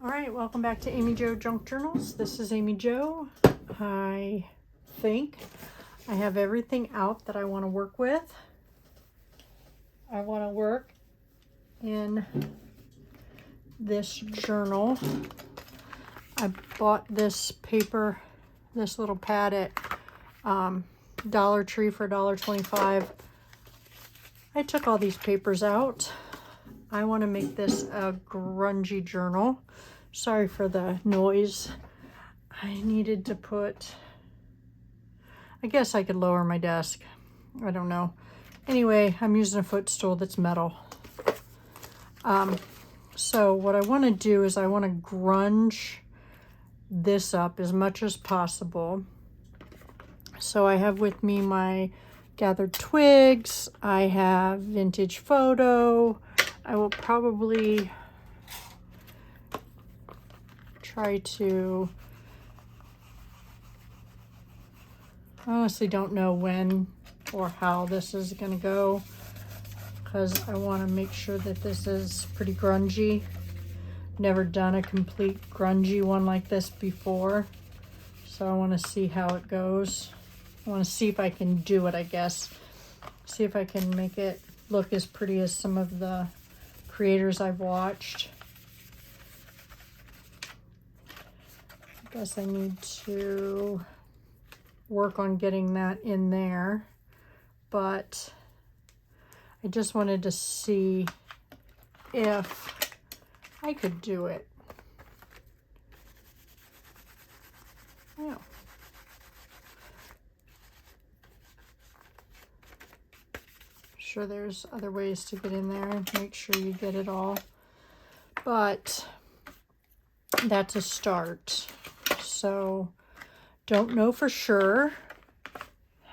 All right, welcome back to Amy Jo Junk Journals. This is Amy Jo. I think I have everything out that I want to work with. I want to work in this journal. I bought this paper, this little pad at Dollar Tree for $1.25. I took all these papers out. I want to make this a grungy journal. Sorry for the noise. I needed to put, I guess I could lower my desk. I don't know. Anyway, I'm using a footstool that's metal. So what I want to do is I want to grunge this up as much as possible. So I have with me my gathered twigs. I have vintage photo. I will probably try to, I honestly don't know when or how this is going to go, because I want to make sure that this is pretty grungy. Never done a complete grungy one like this before, so I want to see how it goes. I want to see if I can do it, I guess. See if I can make it look as pretty as some of the creators I've watched. I guess I need to work on getting that in there, but I just wanted to see if I could do it. Yeah. Sure, there's other ways to get in there. Make sure you get it all, but that's a start. So don't know for sure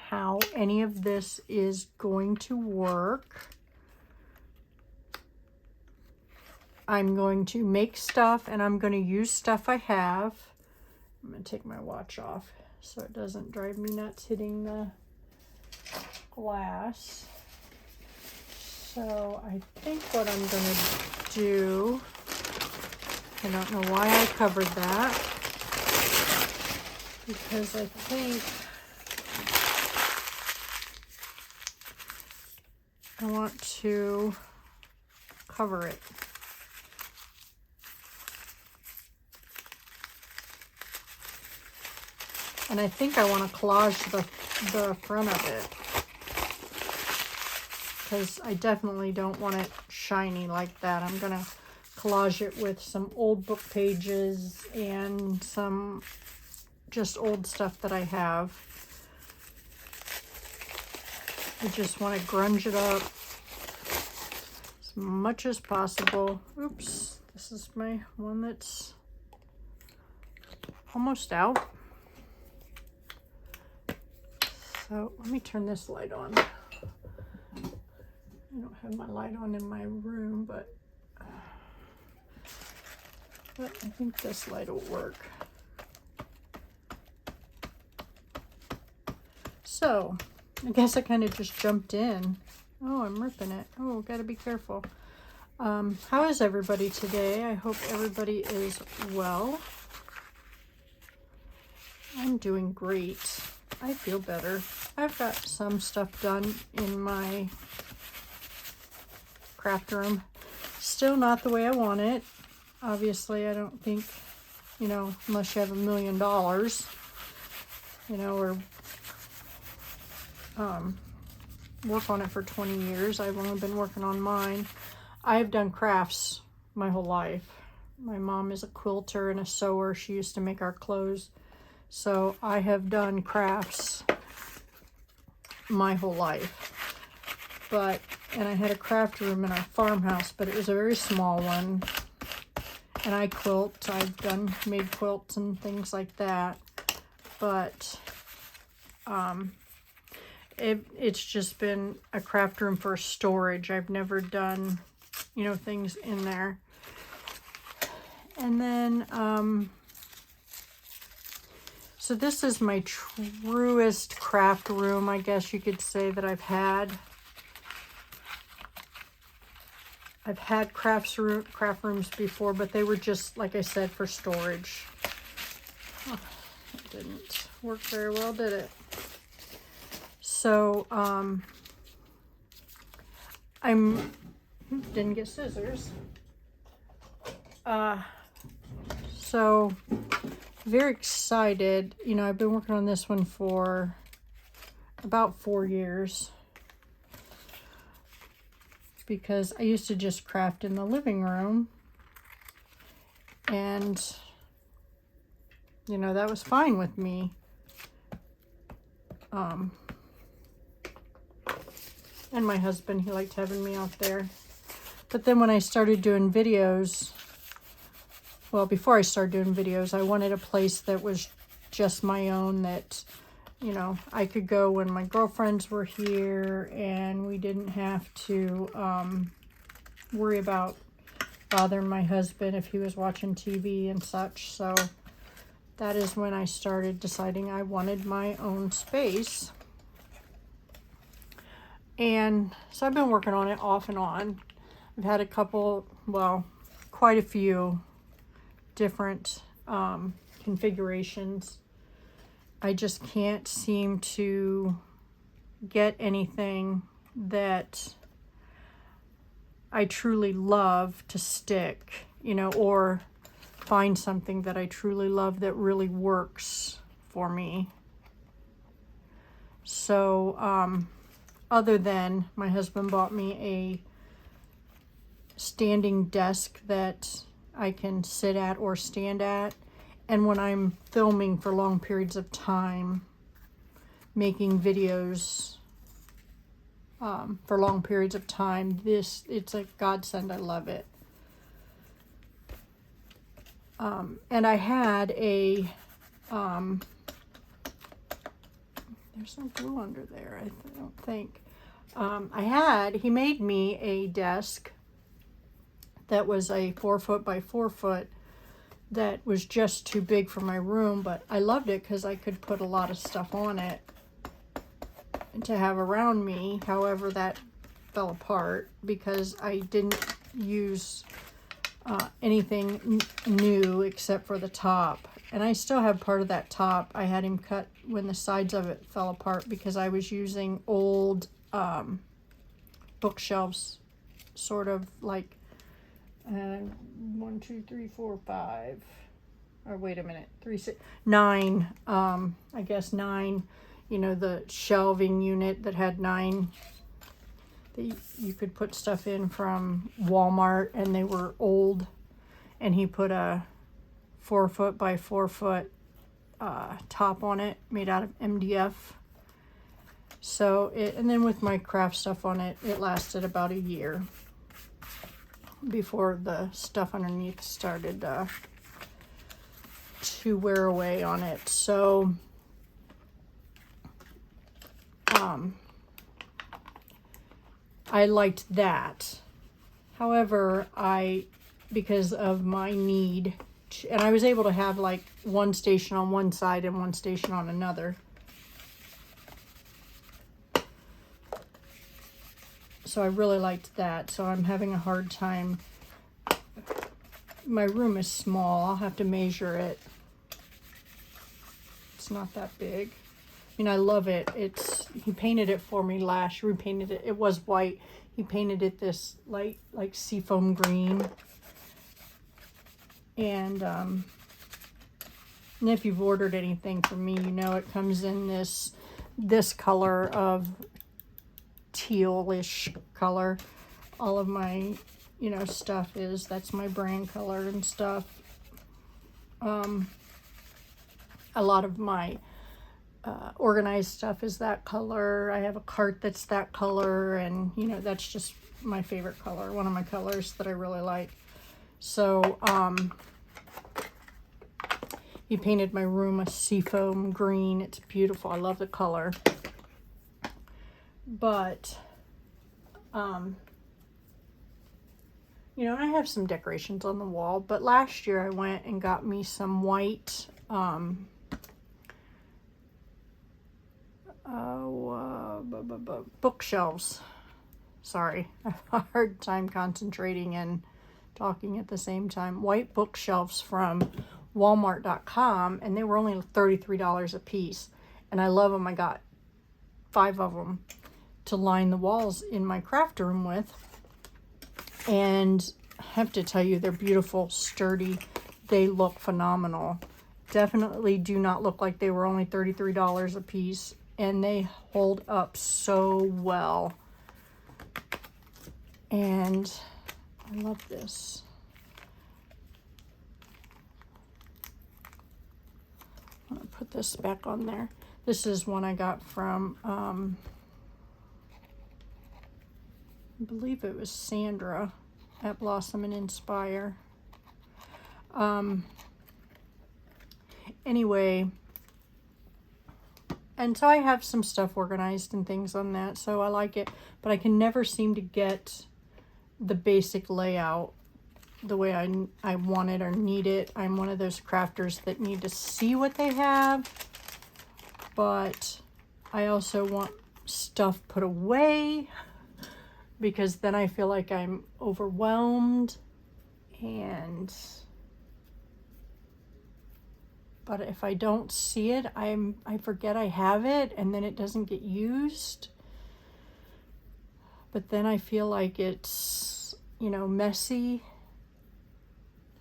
how any of this is going to work. I'm going to make stuff and I'm going to use stuff I have. I'm going to take my watch off so it doesn't drive me nuts hitting the glass. So I think what I'm going to do, I don't know why I covered that, because I think I want to cover it. And I think I want to collage the front of it, because I definitely don't want it shiny like that. I'm going to collage it with some old book pages and some just old stuff that I have. I just want to grunge it up as much as possible. Oops, this is my one that's almost out. So let me turn this light on. I don't have my light on in my room, but I think this light will work. So I guess I kind of just jumped in. Oh, I'm ripping it. Oh, gotta be careful. How is everybody today? I hope everybody is well. I'm doing great. I feel better. I've got some stuff done in my craft room. Still not the way I want it. Obviously, I don't think, you know, unless you have $1 million, you know, or work on it for 20 years. I've only been working on mine. I've done crafts my whole life. My mom is a quilter and a sewer. She used to make our clothes. So I have done crafts my whole life. And I had a craft room in our farmhouse, but it was a very small one. And I quilt. I've made quilts and things like that. But it's just been a craft room for storage. I've never done, you know, things in there. And then, so this is my truest craft room, I guess you could say, that I've had. I've had craft rooms before, but they were just, like I said, for storage. Oh, it didn't work very well, did it? So, didn't get scissors. So, very excited. You know, I've been working on this one for about 4 years. Because I used to just craft in the living room. And, you know, that was fine with me. And my husband, he liked having me out there. But then when I started doing videos, well, before I started doing videos, I wanted a place that was just my own, that, you know, I could go when my girlfriends were here and we didn't have to worry about bothering my husband if he was watching TV and such. So that is when I started deciding I wanted my own space. And so I've been working on it off and on. I've had a couple, well, quite a few different configurations. I just can't seem to get anything that I truly love to stick, you know, or find something that I truly love that really works for me. So, other than my husband bought me a standing desk that I can sit at or stand at. And when I'm filming for long periods of time, making videos for long periods of time, it's a godsend. I love it. And I had a, there's no glue under there, I don't think. He made me a desk that was a 4 foot by 4 foot that was just too big for my room, but I loved it because I could put a lot of stuff on it to have around me. However, that fell apart because I didn't use anything new except for the top. And I still have part of that top. I had him cut when the sides of it fell apart because I was using old bookshelves, sort of like 1, 2, 3, 4, 5. Or wait a minute, 3, 6, 9. I guess 9. You know, the shelving unit that had 9 that you could put stuff in from Walmart, and they were old. And he put a 4 foot by 4 foot top on it, made out of MDF. So and then with my craft stuff on it, it lasted about a year before the stuff underneath started to wear away on it. So I liked that. However, because of my need, and I was able to have like one station on one side and one station on another. So I really liked that. So I'm having a hard time. My room is small. I'll have to measure it. It's not that big. I mean, I love it. He painted it for me last year. Repainted it. It was white. He painted it this light, like seafoam green. And if you've ordered anything from me, you know it comes in this color of tealish color. All of my, you know, stuff that's my brand color and stuff. A lot of my organized stuff is that color. I have a cart that's that color, and you know, that's just my favorite color, one of my colors that I really like. So he painted my room a seafoam green. It's beautiful. I love the color. But you know, and I have some decorations on the wall, but last year I went and got me some white bookshelves. Sorry, I have a hard time concentrating and talking at the same time. White bookshelves from Walmart.com, and they were only $33 a piece. And I love them. I got 5 of them to line the walls in my craft room with. And I have to tell you, they're beautiful, sturdy. They look phenomenal. Definitely do not look like they were only $33 a piece. And they hold up so well. And I love this. I'm going to put this back on there. This is one I got from, I believe it was Sandra at Blossom and Inspire. Anyway, and so I have some stuff organized and things on that, so I like it, but I can never seem to get the basic layout the way I want it or need it. I'm one of those crafters that need to see what they have, but I also want stuff put away because then I feel like I'm overwhelmed. But if I don't see it, I forget I have it, and then it doesn't get used. But then I feel like it's, you know, messy.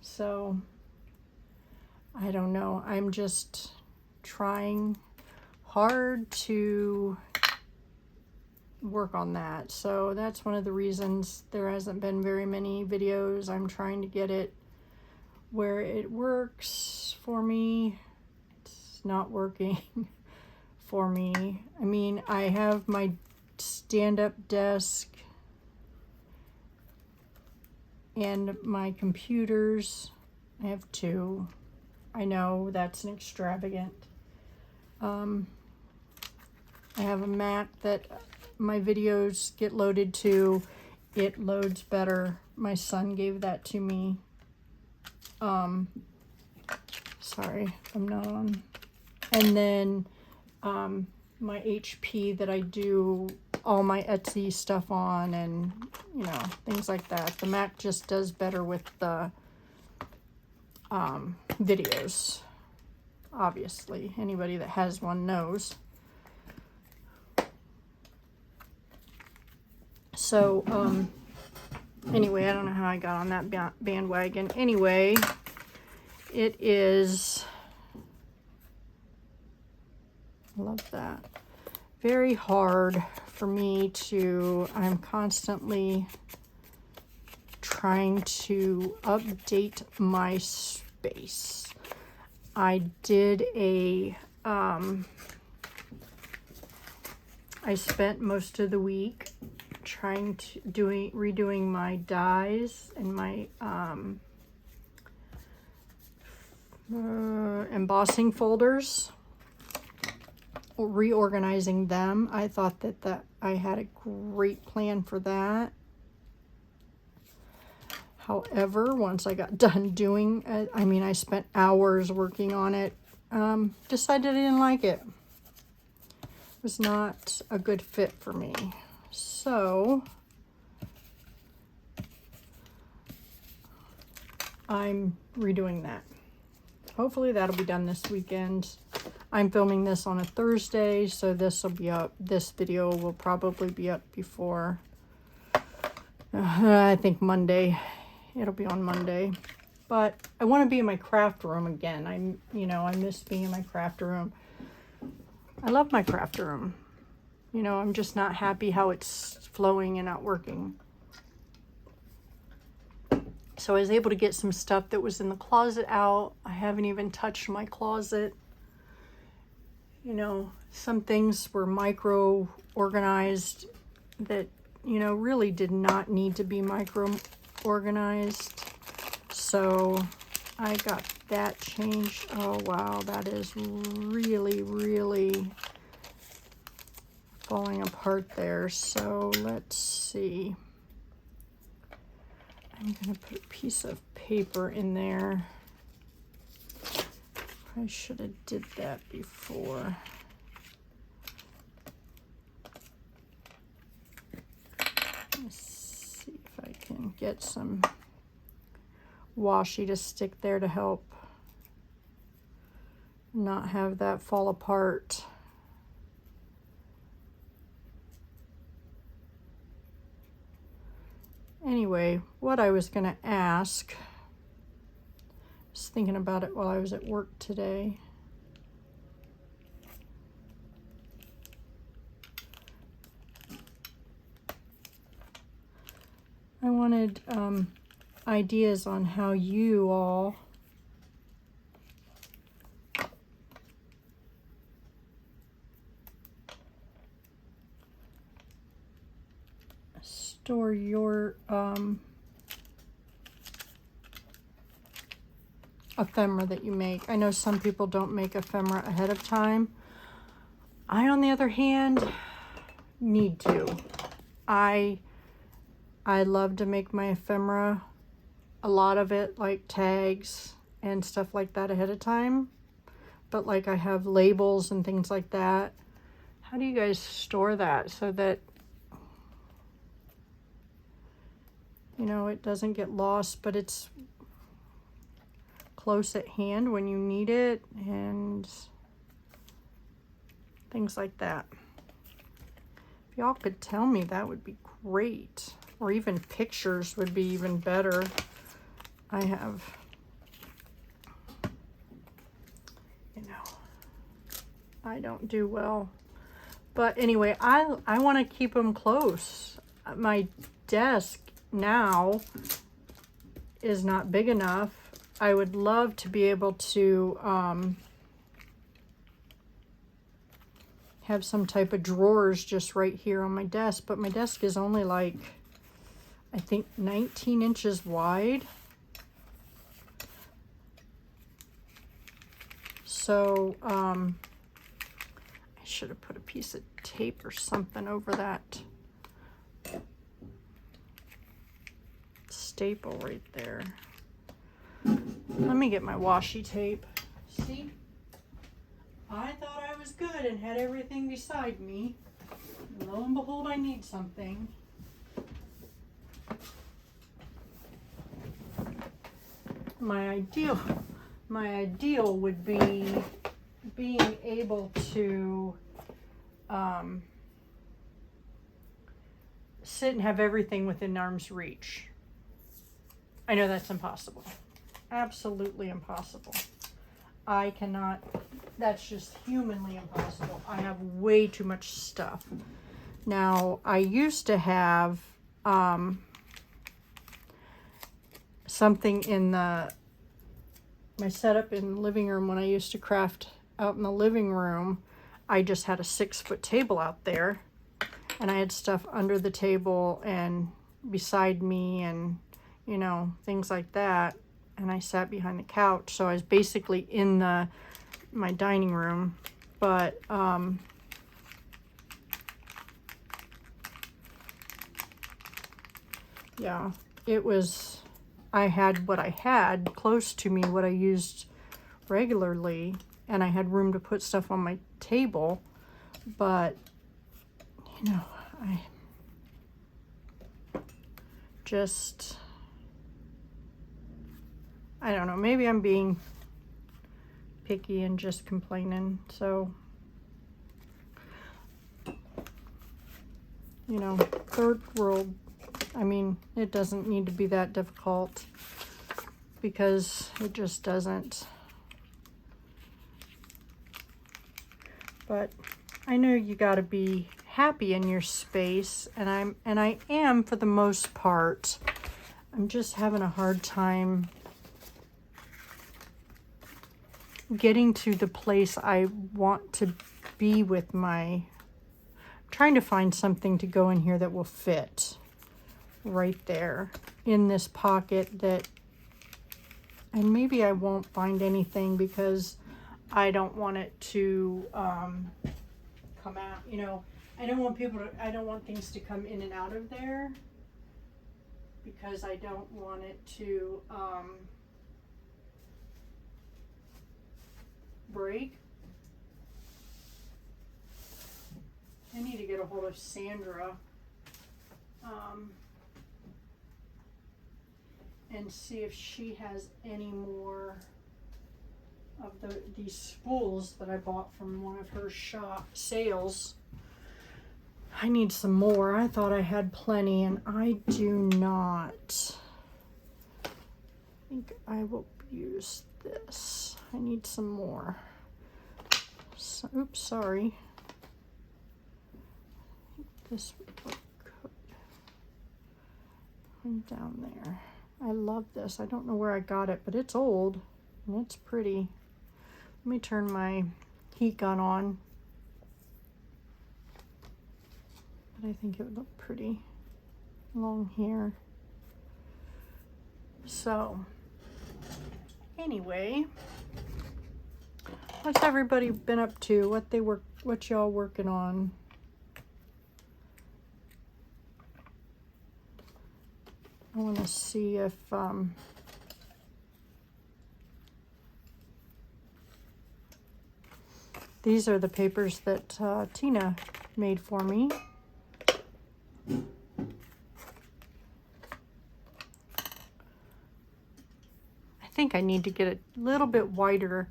So I don't know. I'm just trying hard to work on that. So that's one of the reasons there hasn't been very many videos. I'm trying to get it where it works for me. It's not working for me. I mean, I have my stand-up desk and my computers. I have 2. I know that's an extravagant. I have a Mac that my videos get loaded to. It loads better. My son gave that to me. Sorry, I'm not on. And then my HP that I do all my Etsy stuff on, and you know, things like that. The Mac just does better with the videos. Obviously, anybody that has one knows. So anyway, I don't know how I got on that bandwagon. Anyway, it is, I love that, very hard for me to, I'm constantly trying to update my space. I did a, I spent most of the week trying to redoing my dies and my embossing folders, reorganizing them. I thought that I had a great plan for that. However, once I got done doing it, I mean, I spent hours working on it, decided I didn't like it. It was not a good fit for me. So I'm redoing that. Hopefully that'll be done this weekend. I'm filming this on a Thursday, so this will be up. This video will probably be up before, I think Monday. It'll be on Monday. But I want to be in my craft room again. I miss being in my craft room. I love my craft room. You know, I'm just not happy how it's flowing and not working. So I was able to get some stuff that was in the closet out. I haven't even touched my closet. You know, some things were micro organized that, you know, really did not need to be micro organized. So I got that changed. Oh wow, that is really, really falling apart there. So let's see. I'm going to put a piece of paper in there. I should have did that before. get some washi to stick there to help not have that fall apart. Anyway, what I was going to ask, I was thinking about it while I was at work today. I wanted ideas on how you all store your ephemera that you make. I know some people don't make ephemera ahead of time. I, on the other hand, need to. I love to make my ephemera, a lot of it, like tags and stuff like that ahead of time. But like I have labels and things like that. How do you guys store that so that, you know, it doesn't get lost, but it's close at hand when you need it and things like that? If y'all could tell me, that would be great. Or even pictures would be even better. I have, you know, I don't do well. But anyway, I want to keep them close. My desk now is not big enough. I would love to be able to have some type of drawers just right here on my desk, but my desk is only like, I think 19 inches wide. So I should have put a piece of tape or something over that staple right there. Let me get my washi tape. See? I thought I was good and had everything beside me. Lo and behold, I need something. My ideal would be being able to sit and have everything within arm's reach. I know that's impossible. Absolutely impossible. I cannot, that's just humanly impossible. I have way too much stuff. Now, I used to have something in my setup in the living room when I used to craft out in the living room. I just had a 6-foot table out there, and I had stuff under the table and beside me and, you know, things like that. And I sat behind the couch, so I was basically in my dining room. But yeah, it was, I had what I had close to me, what I used regularly, and I had room to put stuff on my table. But, you know, I just, I don't know, maybe I'm being picky and just complaining. So, you know, third world, I mean, it doesn't need to be that difficult, because it just doesn't. But I know you got to be happy in your space, and I am for the most part. I'm just having a hard time getting to the place I want to be with trying to find something to go in here that will fit right there in this pocket and maybe I won't find anything because I don't want it to come out, you know, I don't want things to come in and out of there, because I don't want it to break. I need to get a hold of Sandra and see if she has any more of these spools that I bought from one of her shop sales. I need some more. I thought I had plenty, and I do not. I think I will use this. I need some more. So, oops, sorry. This would look good. One down there. I love this. I don't know where I got it, but it's old and it's pretty. Let me turn my heat gun on. But I think it would look pretty along here. So, anyway, what's everybody been up to? What y'all working on? I want to see if these are the papers that Tina made for me. I think I need to get a little bit wider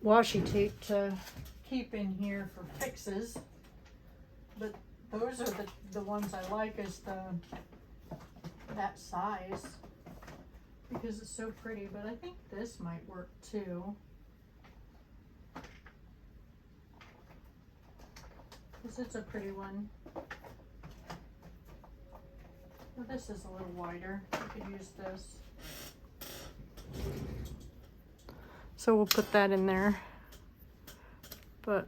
washi tape to keep in here for fixes, but those are the ones I like, is that size, because it's so pretty. But I think this might work too, because it's a pretty one. Well, this is a little wider. I could use this. So we'll put that in there. But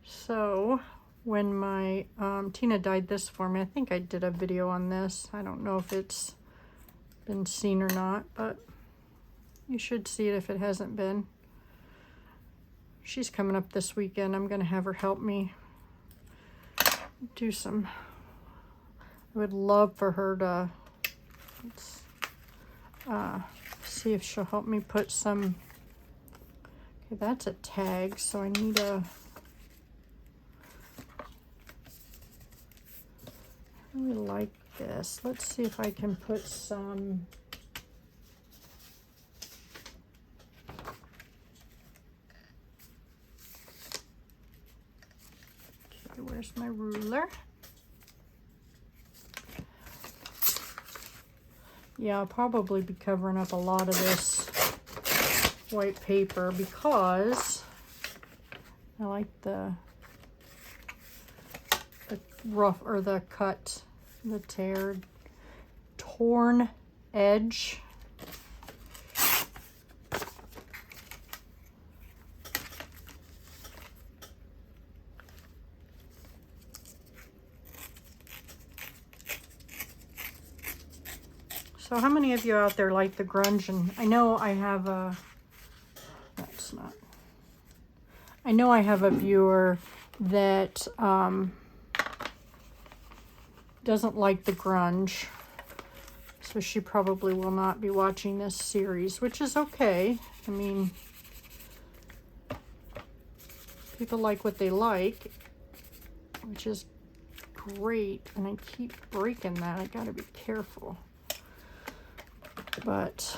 so when my Tina dyed this for me, I think I did a video on this. I don't know if it's been seen or not, but you should see it if it hasn't been. She's coming up this weekend. I'm gonna have her help me do some. I would love for her to see if she'll help me put some. Okay, that's a tag, so I need a. I really like this. Let's see if I can put some. Okay, where's my ruler? Yeah, I'll probably be covering up a lot of this white paper because I like the rough, or the cut, the torn edge. So how many of you out there like the grunge? And I know I have a, that's not, I know I have a viewer that doesn't like the grunge. So she probably will not be watching this series, which is okay. I mean, people like what they like, which is great. And I keep breaking that. I gotta be careful. But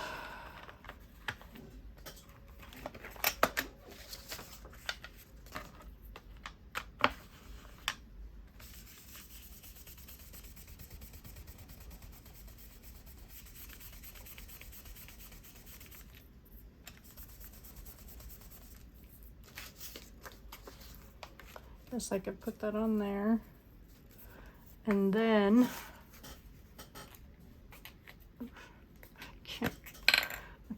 guess I could put that on there. And then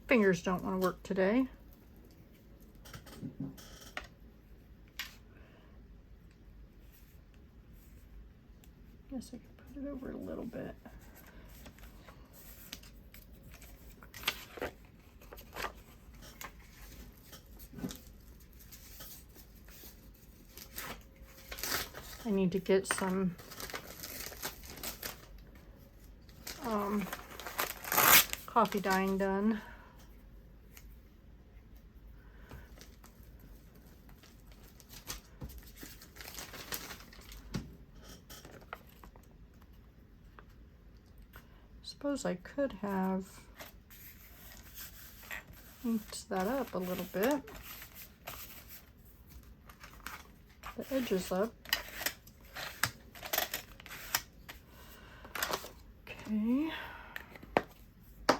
fingers don't want to work today. Guess I could put it over a little bit. I need to get some coffee dyeing done. suppose I could have inked that up a little bit. The edges up. Okay. I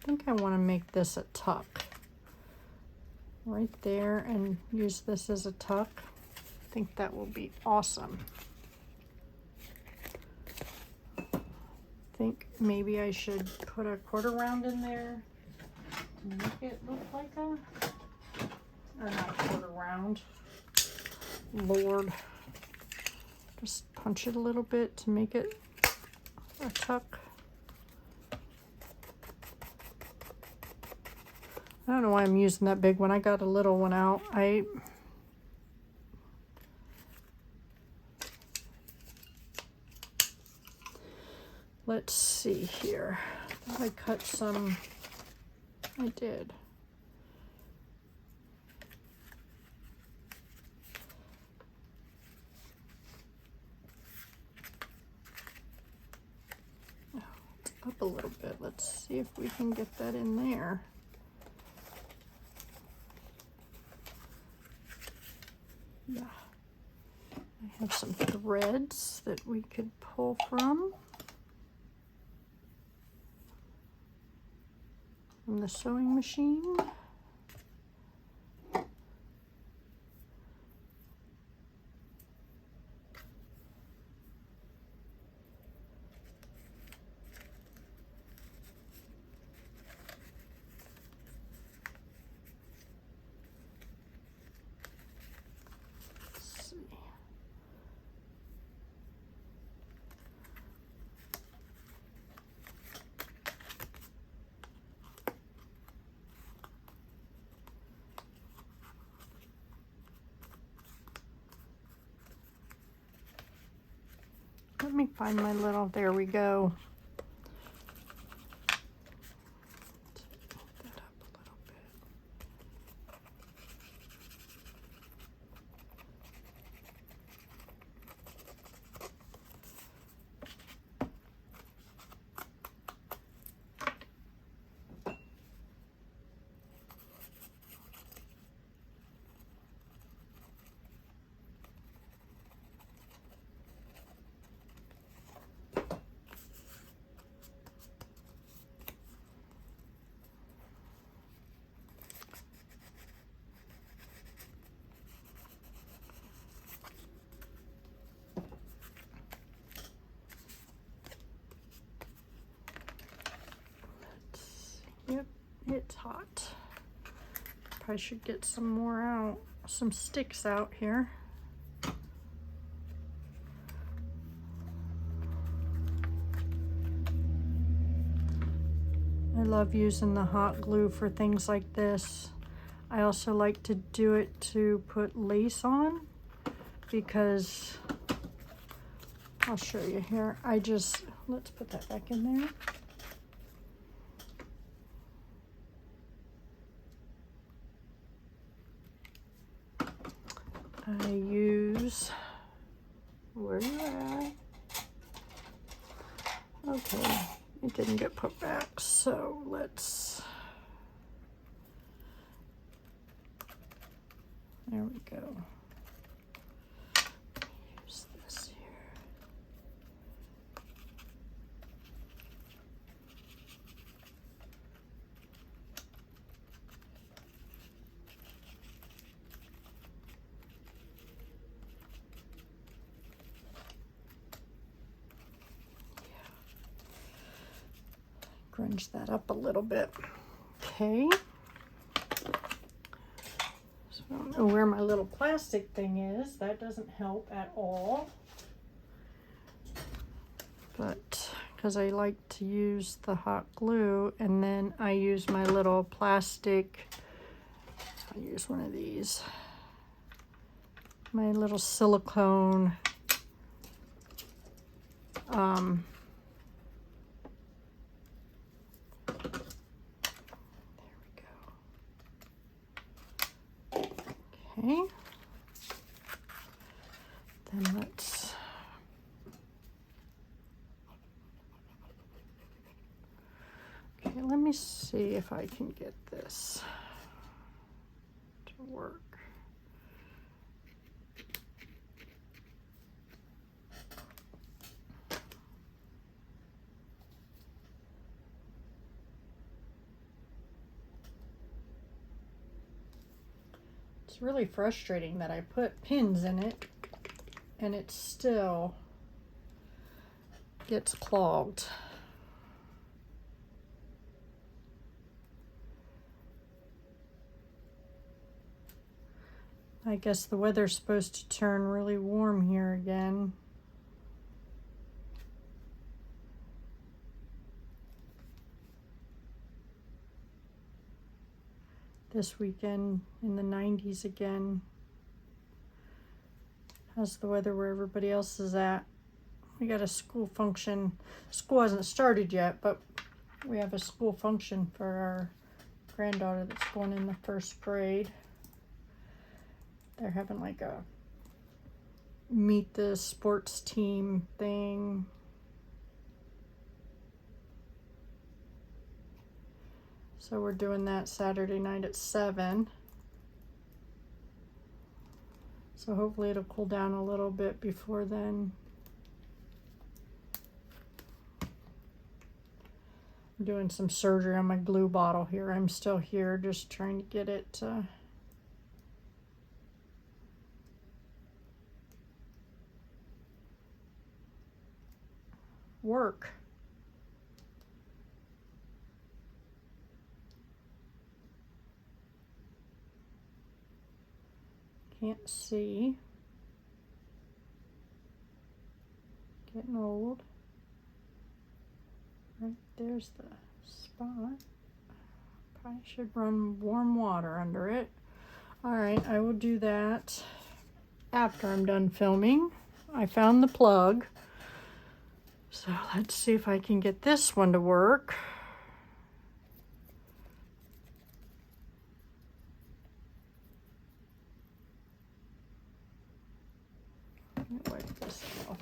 think I want to make this a tuck right there and use this as a tuck. I think that will be awesome. I think maybe I should put a quarter round in there to make it look like a, or not a quarter round. Lord. Just punch it a little bit to make it a tuck. I don't know why I'm using that big one. I got a little one out. Let's see here. I cut some. I did. Oh, it's up a little bit. Let's see if we can get that in there. Yeah. I have some threads that we could pull from the sewing machine. Let me find my little, there we go. Put that up a little bit. Yep, it's hot. Probably should get some more out, some sticks out here. I love using the hot glue for things like this. I also like to do it to put lace on because, I'll show you here. Let's put that back in there. I use, where are you at? Okay, it didn't get put back, so there we go. Use this here. Grunge that up a little bit. Okay. So I don't know where my little plastic thing is. That doesn't help at all. But because I like to use the hot glue, and then I use my little plastic, I'll use one of these, my little silicone okay, then let's Okay, let me see if I can get this to work. It's really frustrating that I put pins in it and it still gets clogged. I guess the weather's supposed to turn really warm here again. This weekend in the 90s again. How's the weather where everybody else is at? We got a school function. School hasn't started yet, but we have a school function for our granddaughter that's going in the first grade. They're having like a meet the sports team thing. So we're doing that Saturday night at 7. So hopefully it'll cool down a little bit before then. I'm doing some surgery on my glue bottle here. I'm still here just trying to get it work. Can't see. Getting old. Right there's the spot. Probably should run warm water under it. Alright, I will do that after I'm done filming. I found the plug. So let's see if I can get this one to work. Let me wipe this off.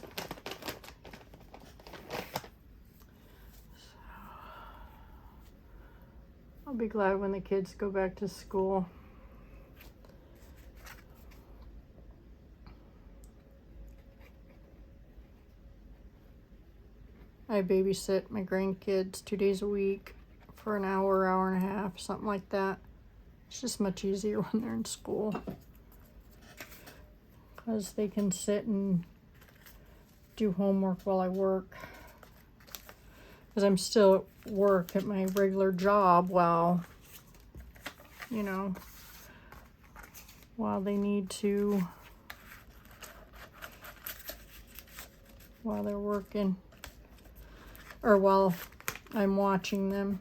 I'll be glad when the kids go back to school. I babysit my grandkids 2 days a week for an hour, hour and a half, something like that. It's just much easier when they're in school because they can sit and do homework while I work. Because I'm still at work at my regular job while, you know, while they need to, while they're working, or while I'm watching them.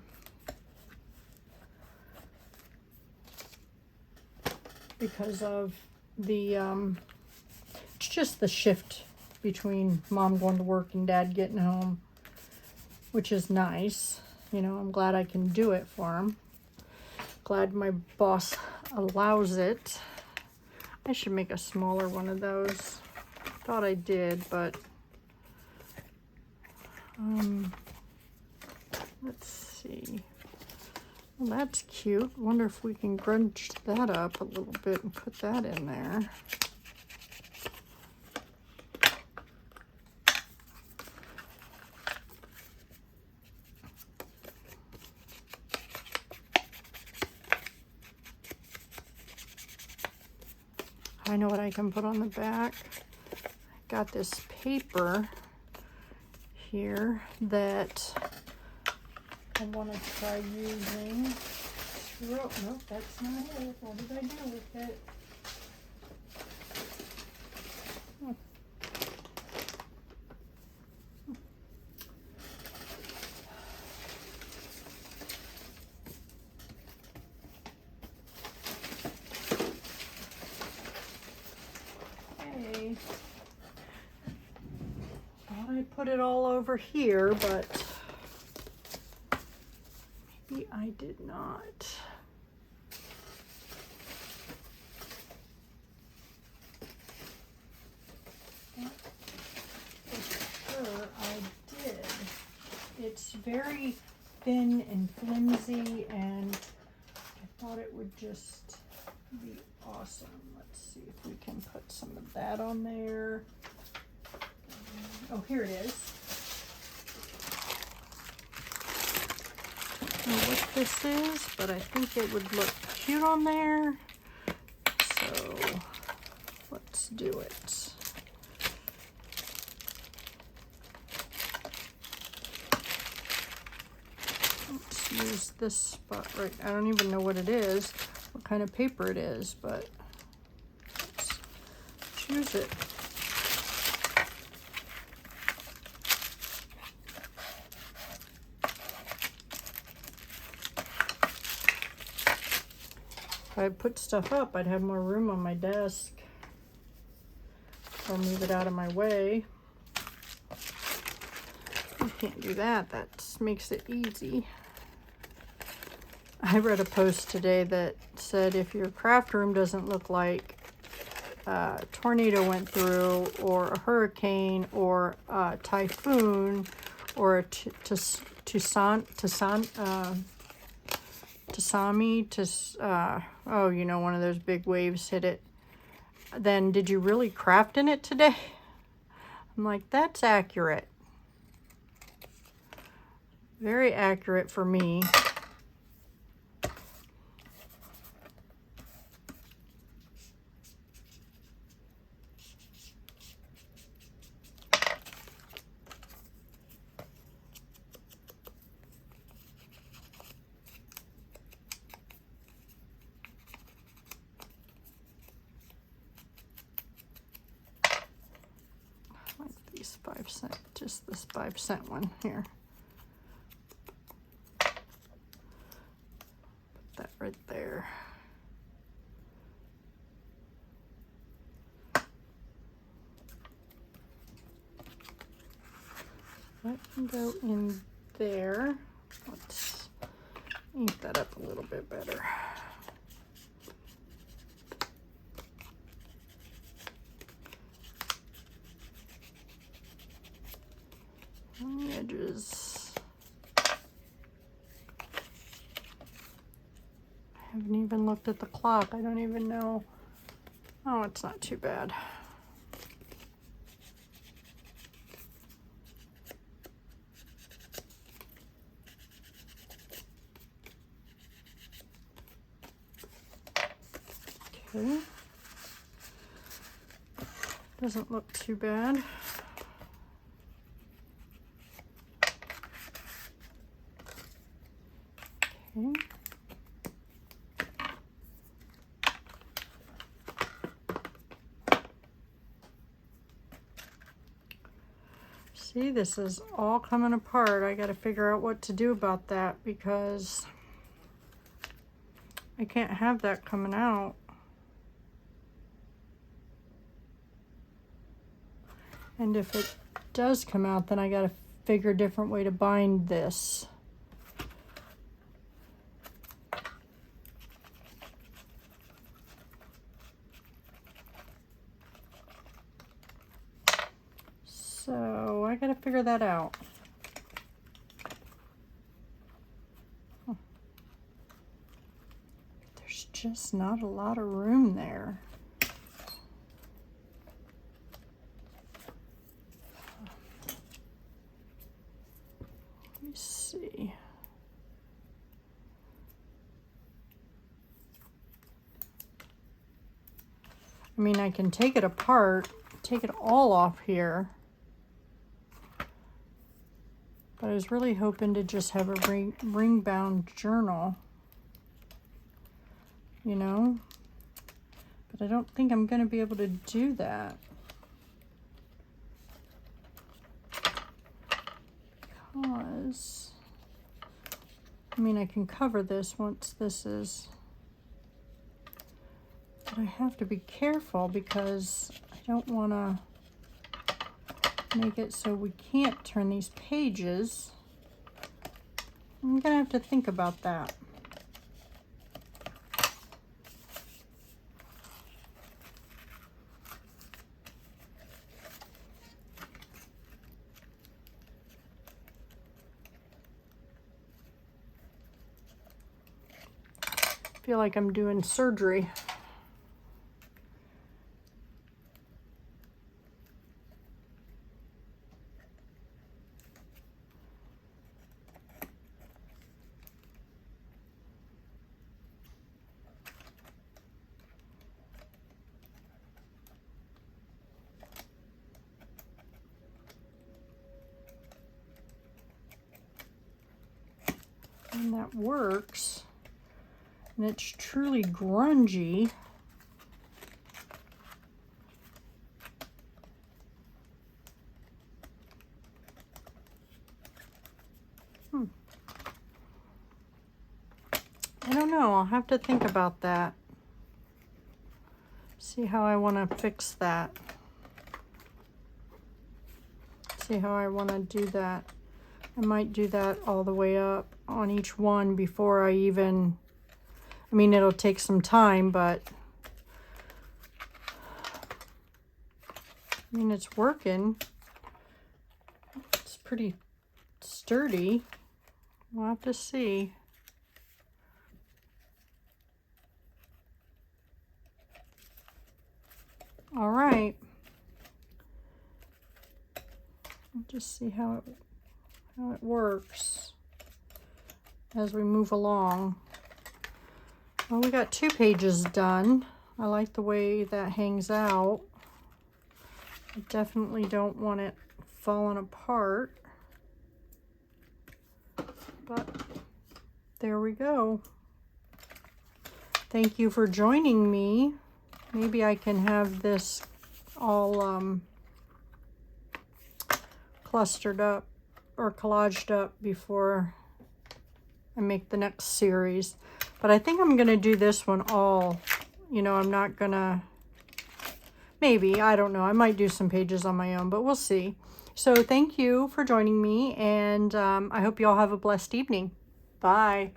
Because of the, it's just the shift between mom going to work and dad getting home, which is nice. You know, I'm glad I can do it for him. Glad my boss allows it. I should make a smaller one of those. Thought I did, but let's see. Well, that's cute. Wonder if we can grunge that up a little bit and put that in there. I know what I can put on the back. I got this paper here that I want to try using. Nope, that's not it. What did I do with it? Okay. Thought I put it all over here, but maybe I did not. For sure I did. It's very thin and flimsy, and I thought it would just be awesome. Let's see if we can put some of that on there. Oh, here it is. I don't know what this is, but I think it would look cute on there. So let's do it. Let's use this spot right. I don't even know what it is, what kind of paper it is, but let's choose it. If I put stuff up, I'd have more room on my desk, or move it out of my way. You can't do that. That makes it easy. I read a post today that said if your craft room doesn't look like a tornado went through, or a hurricane, or a typhoon, or a oh, you know, one of those big waves hit it, then did you really craft in it today? I'm like, that's accurate. Very accurate for me. These 5 cent, just this 5 cent one here. Put that right there. That can go in there. Let's ink that up a little bit better. On the edges. I haven't even looked at the clock. I don't even know. Oh, it's not too bad. Okay. Doesn't look too bad. Okay. See, this is all coming apart. I got to figure out what to do about that, because I can't have that coming out. And if it does come out, then I got to figure a different way to bind this. So I gotta figure that out. Huh. There's just not a lot of room there. Let me see. I mean, I can take it apart, take it all off here. But I was really hoping to just have a ring-bound journal, you know? But I don't think I'm going to be able to do that. Because, I mean, I can cover this once this is, but I have to be careful because I don't want to make it so we can't turn these pages. I'm gonna have to think about that. feel like I'm doing surgery. And that works. And it's truly grungy. I don't know. I'll have to think about that. See how I want to fix that. See how I want to do that. I might do that all the way up on each one before I even, I mean, it'll take some time, but I mean, it's working. It's pretty sturdy. We'll have to see. All right. I'll just see how it works as we move along. Well, we got 2 pages done. I like the way that hangs out. I definitely don't want it falling apart. But there we go. Thank you for joining me. Maybe I can have this all clustered up or collaged up before I make the next series. But I think I'm going to do this one all, you know, I'm not going to, maybe, I don't know. I might do some pages on my own, but we'll see. So thank you for joining me, and I hope you all have a blessed evening. Bye.